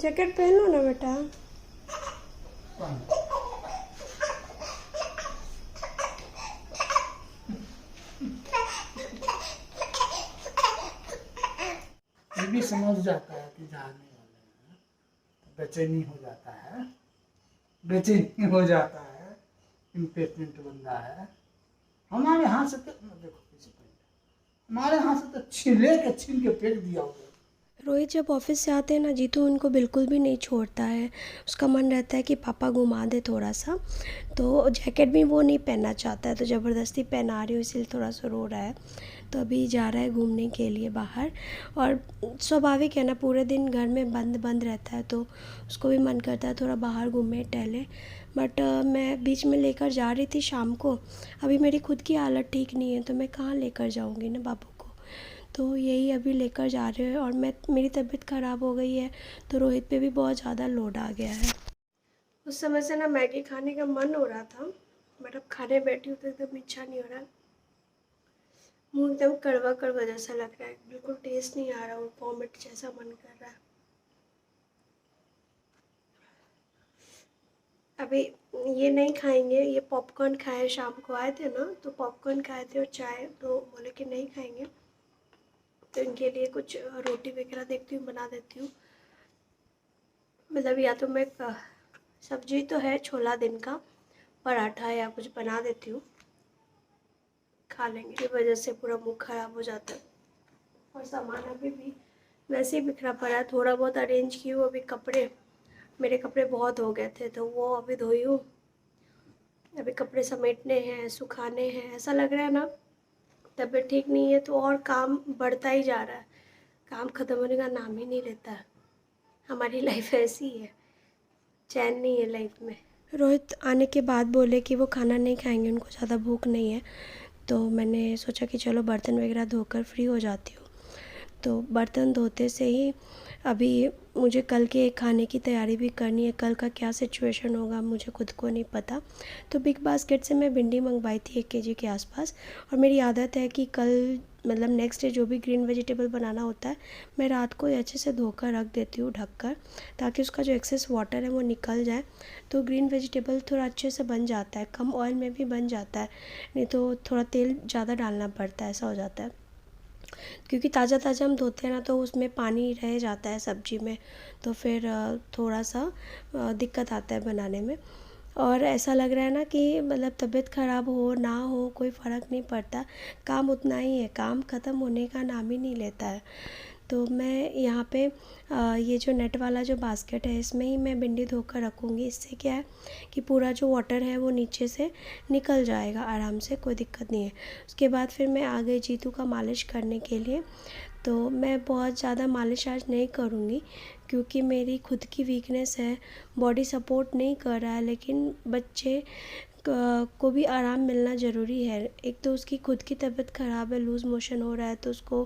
Jacket पहन लो ना बेटा। ये भी समझ जाता है कि जाने वाले हैं, तो बेचैनी हो जाता है, बेचैनी हो जाता है, इम्पेशेंट बंदा है। हमारे हाथ से तो देखो किसी को, हमारे हाथ से तो छीन के फेंक दिया होगा। रोहित जब ऑफिस से आते हैं ना, जीतू उनको बिल्कुल भी नहीं छोड़ता है। उसका मन रहता है कि पापा घुमा दे थोड़ा सा, तो जैकेट भी वो नहीं पहनना चाहता है, तो ज़बरदस्ती पहना रही हूँ, इसलिए थोड़ा सा रो रहा है। तो अभी जा रहा है घूमने के लिए बाहर, और स्वाभाविक है ना, पूरे दिन घर में बंद बंद रहता है, तो उसको भी मन करता है थोड़ा बाहर घूमे टहले। बट मैं बीच में लेकर जा रही थी शाम को। अभी मेरी खुद की हालत ठीक नहीं है, तो मैं कहाँ लेकर जाऊँगी ना बाबू को, तो यही अभी लेकर जा रहे हैं। और मेरी तबीयत ख़राब हो गई है, तो रोहित पे भी बहुत ज़्यादा लोड आ गया है। उस समय से ना मैगी खाने का मन हो रहा था, बट अब खाने बैठी हूँ तो एकदम इच्छा नहीं हो रहा। मुँह एकदम कड़वा कड़वा जैसा लग रहा है, बिल्कुल टेस्ट नहीं आ रहा, वो वॉमिट जैसा मन कर रहा है। अभी ये नहीं खाएंगे, ये पॉपकॉर्न खाए, शाम को आए थे ना तो पॉपकॉर्न खाए थे और चाय, तो बोले कि नहीं खाएंगे, तो इनके लिए कुछ रोटी वगैरह देखती हूँ, बना देती हूँ। मतलब या तो मैं सब्जी तो है छोला दिन का, पराठा या कुछ बना देती हूँ, खा लेंगे। की वजह से पूरा मुंह खराब हो जाता है, और सामान अभी भी वैसे ही बिखरा पड़ा है। थोड़ा बहुत अरेंज की हूँ, अभी कपड़े, मेरे कपड़े बहुत हो गए थे, तो वो अभी धोई हूँ। अभी कपड़े समेटने हैं, सुखाने हैं। ऐसा लग रहा है ना, तबीयत ठीक नहीं है तो और काम बढ़ता ही जा रहा है, काम ख़त्म होने का नाम ही नहीं लेता है। हमारी लाइफ ऐसी है, चैन नहीं है लाइफ में। रोहित आने के बाद बोले कि वो खाना नहीं खाएंगे, उनको ज़्यादा भूख नहीं है, तो मैंने सोचा कि चलो बर्तन वगैरह धोकर फ्री हो जाती हूँ। तो बर्तन धोते से ही अभी मुझे कल के खाने की तैयारी भी करनी है। कल का क्या सिचुएशन होगा मुझे खुद को नहीं पता। तो बिग बास्केट से मैं भिंडी मंगवाई थी 1 केजी के आसपास, और मेरी आदत है कि कल मतलब नेक्स्ट डे जो भी ग्रीन वेजिटेबल बनाना होता है, मैं रात को अच्छे से धोकर रख देती हूँ ढक कर, ताकि उसका जो एक्सेस वाटर है वो निकल जाए, तो ग्रीन वेजिटेबल थोड़ा अच्छे से बन जाता है, कम ऑयल में भी बन जाता है। नहीं तो थोड़ा तेल ज़्यादा डालना पड़ता है, ऐसा हो जाता है, क्योंकि ताज़ा ताज़ा हम धोते हैं ना, तो उसमें पानी रह जाता है सब्ज़ी में, तो फिर थोड़ा सा दिक्कत आता है बनाने में। और ऐसा लग रहा है ना कि मतलब तबीयत ख़राब हो ना हो कोई फ़र्क नहीं पड़ता, काम उतना ही है, काम ख़त्म होने का नाम ही नहीं लेता है। तो मैं यहाँ पे ये जो नेट वाला जो बास्केट है, इसमें ही मैं भिंडी धोकर रखूँगी। इससे क्या है कि पूरा जो वाटर है वो नीचे से निकल जाएगा आराम से, कोई दिक्कत नहीं है। उसके बाद फिर मैं आ गई जीतू का मालिश करने के लिए। तो मैं बहुत ज़्यादा मालिश आज नहीं करूँगी, क्योंकि मेरी खुद की वीकनेस है, बॉडी सपोर्ट नहीं कर रहा है, लेकिन बच्चे को भी आराम मिलना ज़रूरी है। एक तो उसकी खुद की तबीयत ख़राब है, लूज़ मोशन हो रहा है, तो उसको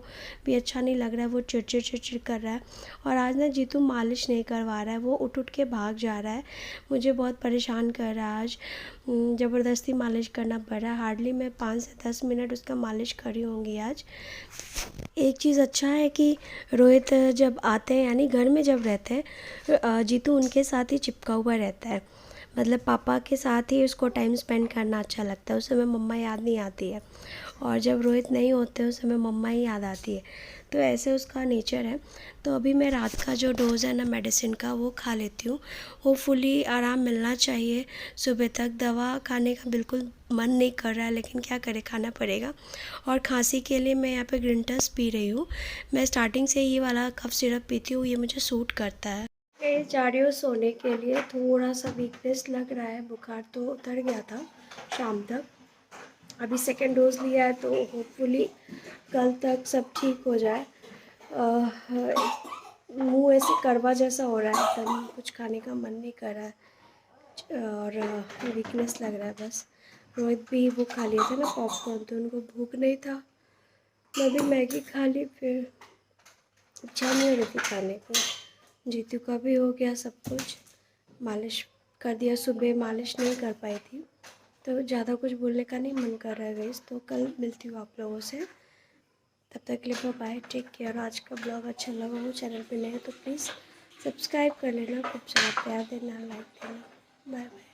भी अच्छा नहीं लग रहा है, वो चिड़चिड़ कर रहा है। और आज ना जीतू मालिश नहीं करवा रहा है, वो उठ उठ के भाग जा रहा है, मुझे बहुत परेशान कर रहा है आज। ज़बरदस्ती मालिश करना पड़ रहा है, हार्डली मैं 5 से 10 मिनट उसका मालिश करी होंगी आज। एक चीज़ अच्छा है कि रोहित जब आते हैं, यानी घर में जब रहते हैं, जीतू उनके साथ ही चिपका हुआ रहता है। मतलब पापा के साथ ही उसको टाइम स्पेंड करना अच्छा लगता है, उस समय मम्मा याद नहीं आती है, और जब रोहित नहीं होते उस समय मम्मा ही याद आती है, तो ऐसे उसका नेचर है। तो अभी मैं रात का जो डोज़ है ना मेडिसिन का, वो खा लेती हूँ, होपफुली आराम मिलना चाहिए सुबह तक। दवा खाने का बिल्कुल मन नहीं कर रहा है, लेकिन क्या करें, खाना पड़ेगा। और खांसी के लिए मैं यहाँ पे ग्रिंटस पी रही हूँ। मैं स्टार्टिंग से ये वाला कफ सिरप पीती हूँ, ये मुझे सूट करता है। मैं जा रही हूँ सोने के लिए, थोड़ा सा वीकनेस लग रहा है, बुखार तो उतर गया था शाम तक। अभी सेकेंड डोज लिया है, तो होपफुली कल तक सब ठीक हो जाए। मुंह ऐसे कड़वा जैसा हो रहा है, एकदम कुछ खाने का मन नहीं कर रहा है, और वीकनेस लग रहा है बस। रोहित भी वो खा लिया था ना पॉपकॉर्न, तो उनको भूख नहीं था। मैं भी मैगी खा ली, फिर इच्छा नहीं हो रही थी खाने को। जीतू का भी हो गया सब कुछ, मालिश कर दिया, सुबह मालिश नहीं कर पाई थी, तो ज़्यादा कुछ बोलने का नहीं मन कर रहा है गाइस। तो कल मिलती हूँ आप लोगों से, तब तक के लिए बाय, टेक केयर। आज का ब्लॉग अच्छा लगा हो, चैनल पे नए हो तो प्लीज़ सब्सक्राइब कर लेना, खूब सारा प्यार देना, लाइक देना। Bye bye.